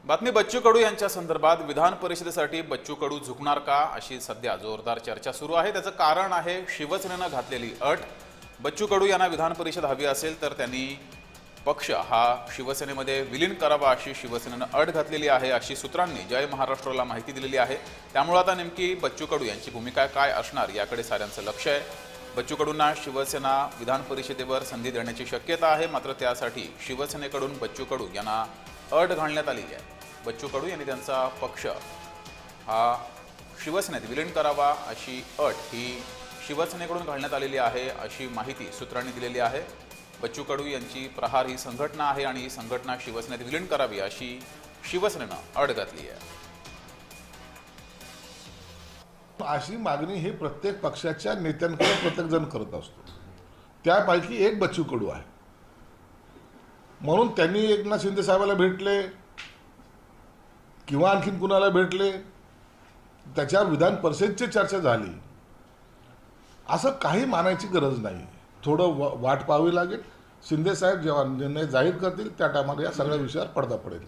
बातमी बच्चू कडू यांच्या संदर्भात विधान परिषदेसाठी बच्चू कडू झुकणार का अशी सध्या जोरदार चर्चा सुरू आहे। त्याचं कारण आहे शिवसेनेनं घातलेली अट। बच्चू कडू यांना विधान परिषद हवी असेल तर त्यांनी पक्ष हा शिवसेनेमध्ये विलीन करावा अशी शिवसेनेनं अट घातलेली आहे, अशी सूत्रांनी जय महाराष्ट्राला माहिती दिलेली आहे। त्यामुळे आता नेमकी बच्चू कडू यांची भूमिका काय असणार याकडे साऱ्यांचं लक्ष आहे। बच्चू कडूंना शिवसेना विधान परिषदेवर संधी देण्याची शक्यता आहे, मात्र त्यासाठी शिवसेनेकडून बच्चू कडू यांना अट घालण्यात आली आहे। बच्चू कडू यांनी त्यांचा पक्ष हा शिवसेनेत विलीन करावा अशी अट ही शिवसेनेकडून घालण्यात आलेली आहे, अशी माहिती सूत्रांनी दिलेली आहे। बच्चू कडू यांची प्रहार ही संघटना आहे आणि ही संघटना शिवसेनेत विलीन करावी अशी शिवसेनेनं अट घातली आहे। अशी मागणी ही प्रत्येक पक्षाच्या नेत्यांकडे प्रत्येक जण करत असतो। त्यापैकी एक बच्चू कडू आहे, म्हणून त्यांनी एकनाथ शिंदे साहेबाला भेटले किंवा आणखीन कुणाला भेटले, त्याच्यावर विधान परिषदेची चर्चा झाली, असं काही मानायची गरज नाही। थोडं वाट पाहावी लागेल। शिंदे साहेब जेव्हा निर्णय जाहीर करतील त्या टायमाला या सगळ्या विषयावर पडदा पडेल।